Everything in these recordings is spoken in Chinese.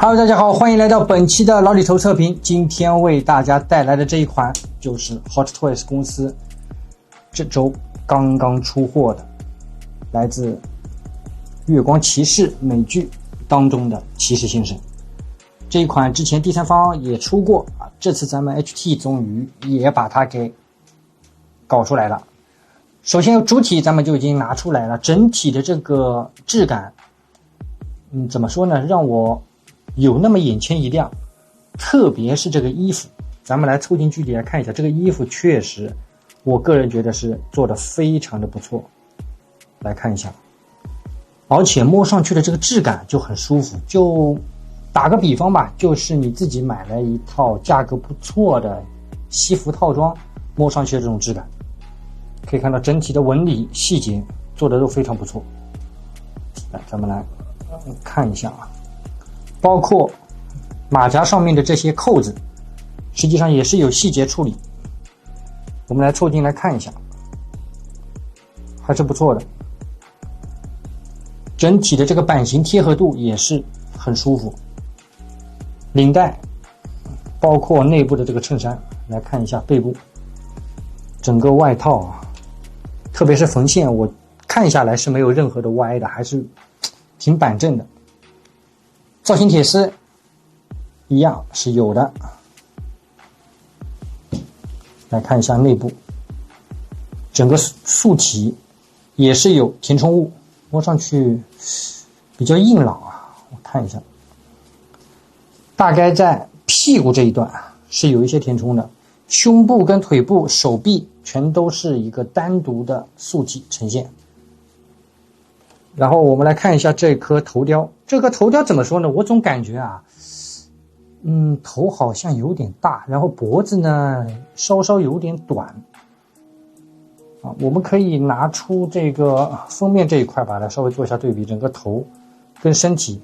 Hello， 大家好，欢迎来到本期的老李头测评。今天为大家带来的这一款就是 Hot Toys 公司这周刚刚出货的，来自《月光骑士》美剧当中的骑士先生。这一款之前第三方也出过啊，这次咱们 HT 终于也把它给搞出来了。首先主体咱们就已经拿出来了，整体的这个质感，怎么说呢，让我有那么眼前一亮，特别是这个衣服，咱们来凑近距离来看一下，这个衣服确实我个人觉得是做的非常的不错，来看一下，而且摸上去的这个质感就很舒服。就打个比方吧，就是你自己买了一套价格不错的西服套装，摸上去的这种质感，可以看到整体的纹理细节做的都非常不错。来，咱们来看一下啊，包括马甲上面的这些扣子，实际上也是有细节处理。我们来凑近来看一下，还是不错的。整体的这个版型贴合度也是很舒服。领带，包括内部的这个衬衫，来看一下背部，整个外套啊，特别是缝线，我看下来是没有任何的歪的，还是挺板正的。造型铁丝一样是有的。来看一下内部，整个素体也是有填充物，摸上去比较硬朗啊。我看一下，大概在屁股这一段是有一些填充的，胸部跟腿部、手臂全都是一个单独的素体呈现。然后我们来看一下这颗头雕，这个头雕怎么说呢？我总感觉啊，头好像有点大，然后脖子呢稍稍有点短啊。我们可以拿出这个封面这一块吧，来稍微做一下对比，整个头跟身体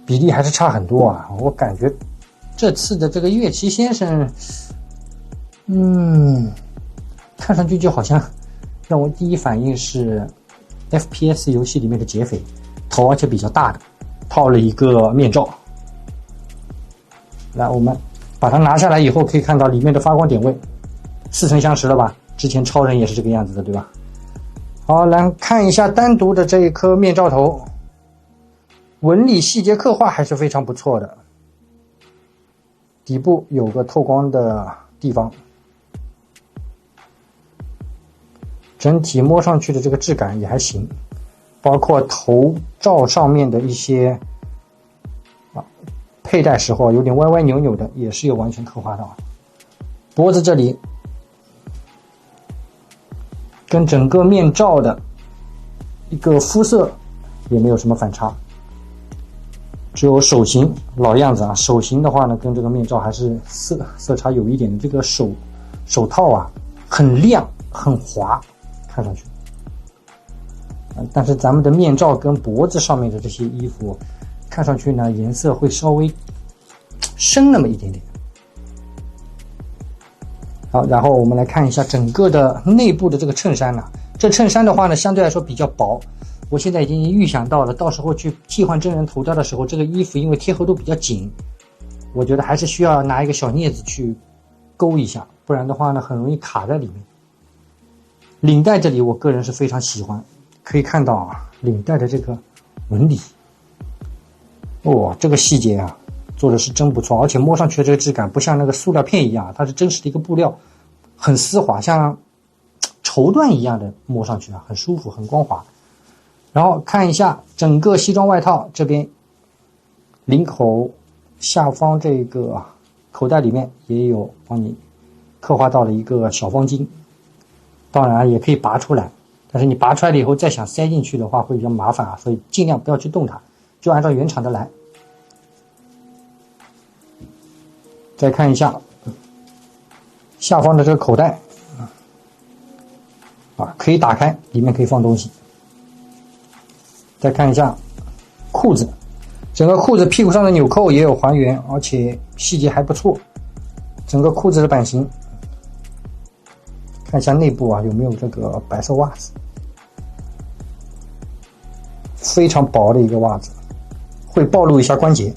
比例还是差很多啊。我感觉这次的这个月骑先生，看上去就好像让我第一反应是 FPS 游戏里面的劫匪，头而且比较大的，套了一个面罩。来，我们把它拿下来以后，可以看到里面的发光点位似曾相识了吧？之前超人也是这个样子的，对吧？好，来看一下单独的这一颗面罩头，纹理细节刻画还是非常不错的，底部有个透光的地方，整体摸上去的这个质感也还行，包括头罩上面的一些佩戴时候有点歪歪扭扭的，也是有完全刻画到。脖子这里跟整个面罩的一个肤色也没有什么反差，只有手型老样子啊。手型的话呢，跟这个面罩还是色差有一点的。这个手套啊，很亮很滑，看上去。但是咱们的面罩跟脖子上面的这些衣服，看上去呢颜色会稍微深那么一点点。好，然后我们来看一下整个的内部的这个衬衫呢，这衬衫的话呢相对来说比较薄，我现在已经预想到了，到时候去替换真人头雕的时候，这个衣服因为贴合度比较紧，我觉得还是需要拿一个小镊子去勾一下，不然的话呢很容易卡在里面。领带这里我个人是非常喜欢，可以看到啊，领带的这个纹理，这个细节啊做的是真不错，而且摸上去的这个质感不像那个塑料片一样，它是真实的一个布料，很丝滑，像绸缎一样的摸上去啊，很舒服很光滑。然后看一下整个西装外套这边，领口下方这个口袋里面也有帮你刻画到了一个小方巾，当然也可以拔出来，但是你拔出来了以后再想塞进去的话会比较麻烦啊，所以尽量不要去动它，就按照原厂的来。再看一下下方的这个口袋可以打开，里面可以放东西。再看一下裤子，整个裤子屁股上的纽扣也有还原，而且细节还不错。整个裤子的版型，看一下内部啊有没有这个白色袜子，非常薄的一个袜子，会暴露一下关节。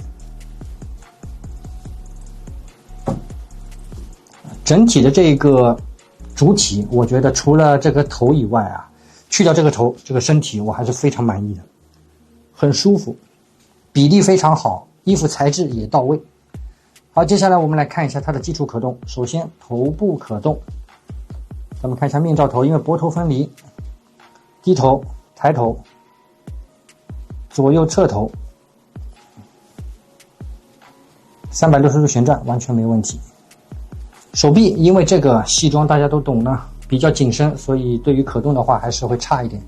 整体的这个主体，我觉得除了这个头以外啊，去掉这个头，这个身体我还是非常满意的，很舒服，比例非常好，衣服材质也到位。好，接下来我们来看一下它的基础可动。首先头部可动，咱们看一下面罩头，因为脖头分离，低头、抬头、左右侧头，360度旋转完全没问题。手臂，因为这个西装大家都懂呢，比较紧身，所以对于可动的话还是会差一点。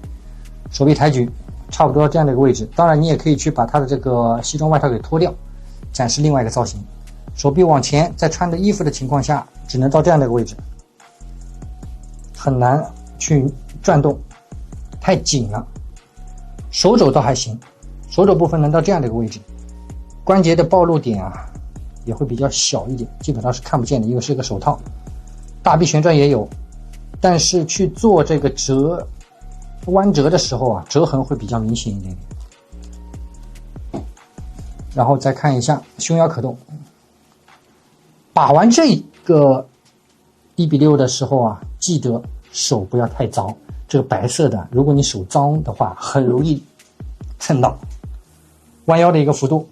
手臂抬举差不多这样的一个位置，当然你也可以去把它的这个西装外套给脱掉，展示另外一个造型。手臂往前，在穿着衣服的情况下，只能到这样的一个位置，很难去转动，太紧了。手肘倒还行，手肘部分能到这样的一个位置，关节的暴露点啊也会比较小一点，基本上是看不见的，因为是一个手套。大臂旋转也有，但是去做这个弯折的时候啊，折痕会比较明显一点点。然后再看一下胸腰可动，把玩这个1:6的时候啊，记得手不要太脏，这个白色的，如果你手脏的话，很容易蹭到。弯腰的一个幅度，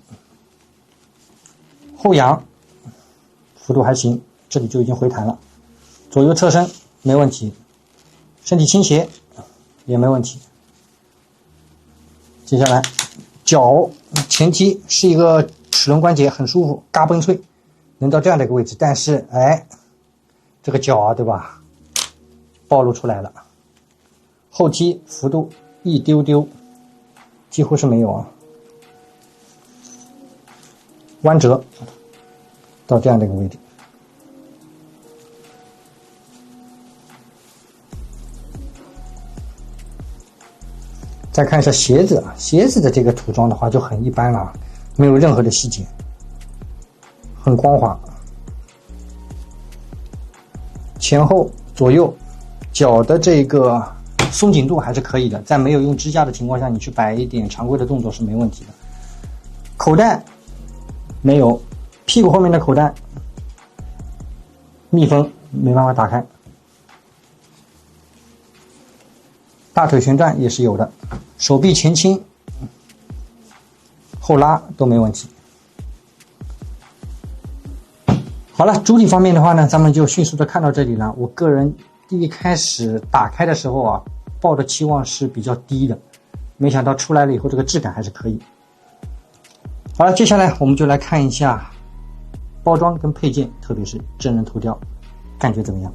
后仰幅度还行，这里就已经回弹了。左右侧身没问题，身体倾斜也没问题。接下来脚前踢是一个齿轮关节，很舒服，嘎嘣脆，能到这样的一个位置，但是这个脚啊，对吧，暴露出来了。后踢幅度一丢丢，几乎是没有啊。弯折到这样的一个位置，再看一下鞋子，鞋子的这个涂装的话就很一般了，没有任何的细节，很光滑。前后左右脚的这个松紧度还是可以的，在没有用支架的情况下，你去摆一点常规的动作是没问题的。口袋没有，屁股后面的口袋密封，没办法打开。大腿旋转也是有的，手臂前倾后拉都没问题。好了，主体方面的话呢，咱们就迅速的看到这里了。我个人一开始打开的时候啊，抱的期望是比较低的，没想到出来了以后这个质感还是可以。好了，接下来我们就来看一下包装跟配件，特别是真人涂雕，感觉怎么样？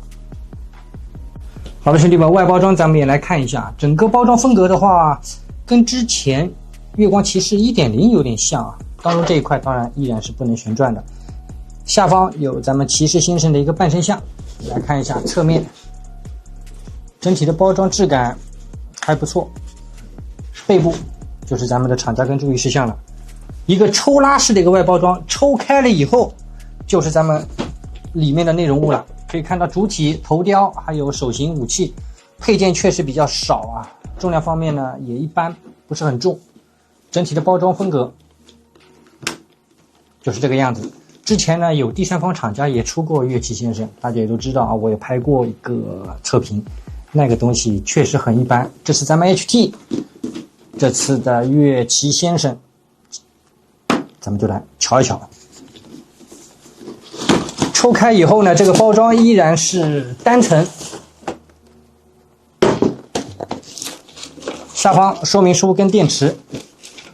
好的，兄弟们，外包装咱们也来看一下，整个包装风格的话，跟之前月光骑士 1.0 有点像啊。当中这一块当然依然是不能旋转的。下方有咱们骑士先生的一个半身像，来看一下侧面，整体的包装质感还不错。背部就是咱们的厂家跟注意事项了，一个抽拉式的一个外包装，抽开了以后就是咱们里面的内容物了。可以看到主体、头雕还有手型武器，配件确实比较少啊，重量方面呢也一般，不是很重。整体的包装风格就是这个样子。之前呢有第三方厂家也出过乐器先生，大家也都知道啊，我也拍过一个测评，那个东西确实很一般。这是咱们 HT 这次的乐器先生，咱们就来瞧一瞧。抽开以后呢，这个包装依然是单层，下方说明书跟电池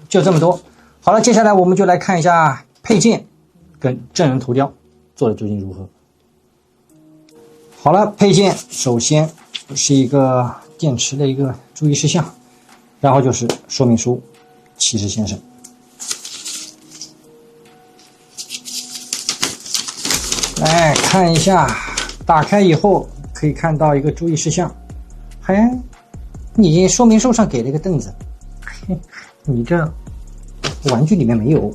就这么多。好了，接下来我们就来看一下配件跟真人涂雕做的究竟如何。好了，配件首先是一个电池的一个注意事项，然后就是说明书，骑士先生。来看一下，打开以后可以看到一个注意事项，你说明书上给了一个凳子，你这玩具里面没有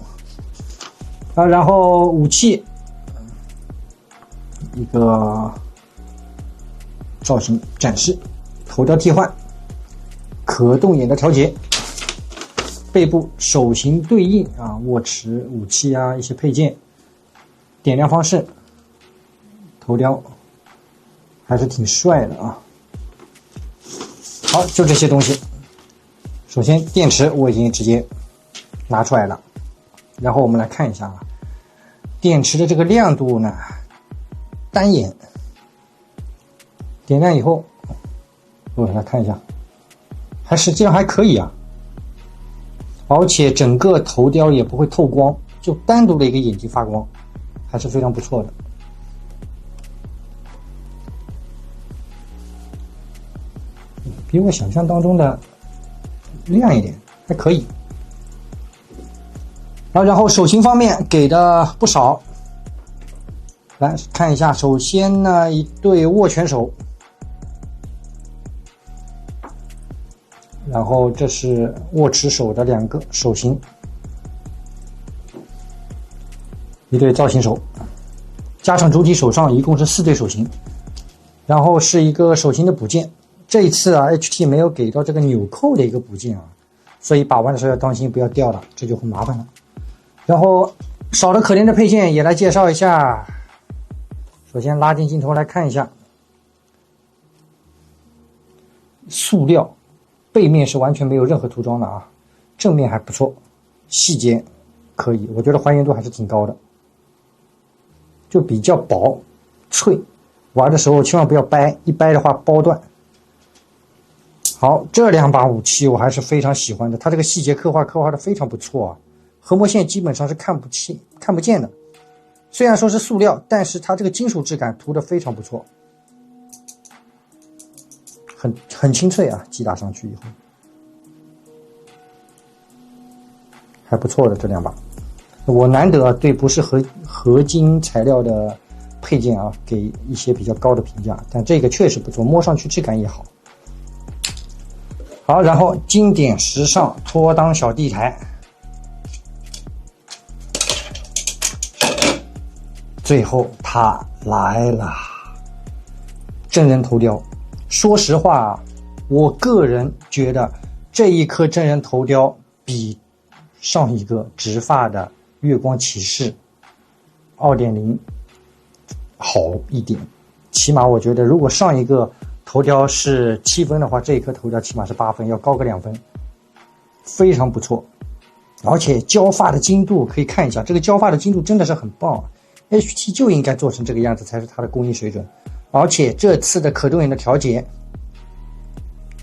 啊。然后武器一个造型展示，头雕替换，可动眼的调节，背部手型对应啊，握持武器啊，一些配件，点亮方式，头雕还是挺帅的啊。好，就这些东西。首先电池我已经直接拿出来了，然后我们来看一下啊，电池的这个亮度呢，单眼点亮以后，我来看一下，实际上还可以啊，而且整个头雕也不会透光，就单独的一个眼睛发光，还是非常不错的。比我想象当中的亮一点，还可以。然后手型方面给的不少，来看一下。首先呢，一对握拳手，然后这是握持手的2个手型，一对造型手，加上主体手上一共是4对手型，然后是一个手型的补件。这一次啊 ，HT 没有给到这个纽扣的一个补件啊，所以把玩的时候要当心不要掉了，这就很麻烦了。然后少的可怜的配件也来介绍一下。首先拉近镜头来看一下，塑料背面是完全没有任何涂装的啊，正面还不错，细节可以，我觉得还原度还是挺高的，就比较薄脆，玩的时候千万不要掰，一掰的话包断。好，这2把武器我还是非常喜欢的，它这个细节刻画的非常不错啊，核膜线基本上是看不见的，虽然说是塑料，但是它这个金属质感涂得非常不错，很清脆啊，击打上去以后还不错的这2把。我难得对不是合金材料的配件啊给一些比较高的评价，但这个确实不错，摸上去质感也好。好，然后经典时尚拖裆小地台，最后它来了，真人头雕。说实话，我个人觉得这一颗真人头雕比上一个直发的月光骑士 2.0 好一点，起码我觉得如果上一个头雕是7分的话，这一颗头雕起码是8分，要高个2分，非常不错。而且焦发的精度可以看一下，这个焦发的精度真的是很棒啊， HT 就应该做成这个样子才是它的工艺水准。而且这次的可动眼的调节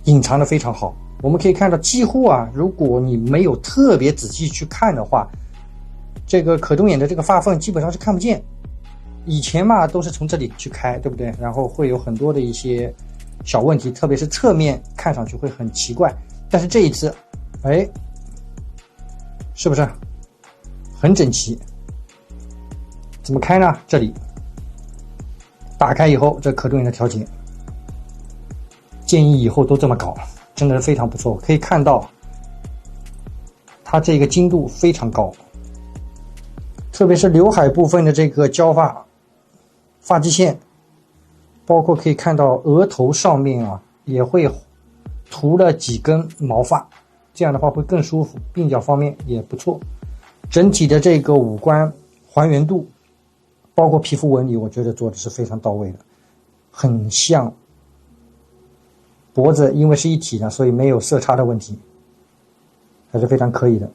隐藏的非常好，我们可以看到几乎啊，如果你没有特别仔细去看的话，这个可动眼的这个发缝基本上是看不见。以前嘛都是从这里去开，对不对？然后会有很多的一些小问题，特别是侧面看上去会很奇怪。但是这一次，哎，是不是很整齐？怎么开呢？这里打开以后，这可动眼的调节，建议以后都这么搞，真的是非常不错。可以看到它这个精度非常高，特别是刘海部分的这个焦发发际线，包括可以看到额头上面啊也会涂了几根毛发，这样的话会更舒服，鬓角方面也不错。整体的这个五官还原度，包括皮肤纹理，我觉得做的是非常到位的，很像。脖子因为是一体的，所以没有色差的问题，还是非常可以的。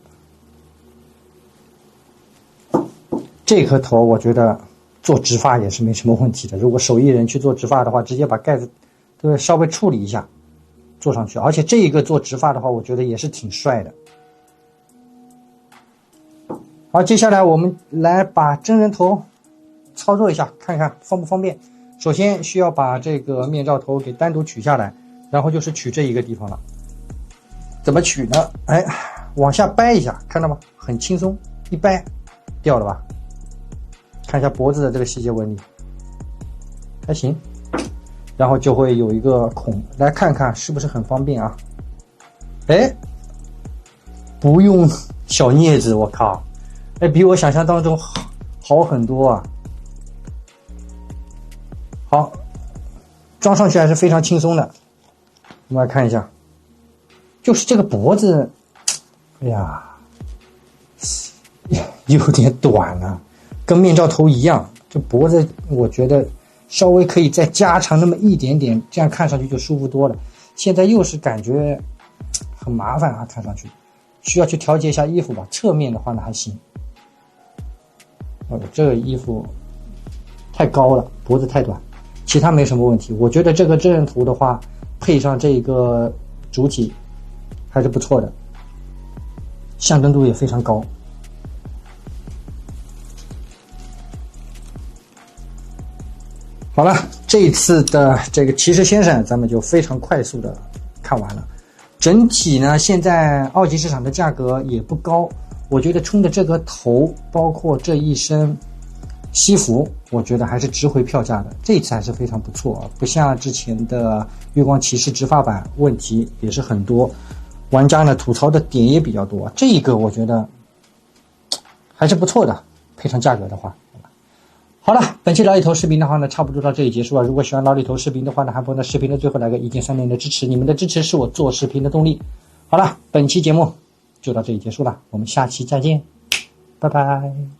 这颗头我觉得做直发也是没什么问题的，如果手艺人去做直发的话，直接把盖子都稍微处理一下做上去。而且这一个做直发的话，我觉得也是挺帅的。好，接下来我们来把真人头操作一下，看看方不方便。首先需要把这个面罩头给单独取下来，然后就是取这一个地方了。怎么取呢？哎，往下掰一下，看到吗？很轻松，一掰掉了吧？看一下脖子的这个细节纹理，还行。然后就会有一个孔，来看看是不是很方便啊？哎，不用小镊子，我靠！哎，比我想象当中好很多啊。好，装上去还是非常轻松的。我们来看一下，就是这个脖子哎呀，有点短啊，跟面罩头一样。这脖子我觉得稍微可以再加长那么一点点，这样看上去就舒服多了。现在又是感觉很麻烦啊，看上去需要去调节一下衣服吧。侧面的话呢还行。这个衣服太高了，脖子太短，其他没什么问题。我觉得这个真人图的话，配上这个主体还是不错的，象征度也非常高。好了，这一次的这个骑士先生咱们就非常快速的看完了。整体呢，现在二级市场的价格也不高，我觉得冲着这个头，包括这一身西服，我觉得还是值回票价的。这一次还是非常不错，不像之前的月光骑士执法版，问题也是很多，玩家呢吐槽的点也比较多。这个我觉得还是不错的，配上价格的话。好了，本期老李头视频的话呢，差不多到这里结束了。如果喜欢老李头视频的话呢，还不忘在视频的最后来个1键3连的支持，你们的支持是我做视频的动力。好了，本期节目就到这里结束了，我们下期再见，拜拜。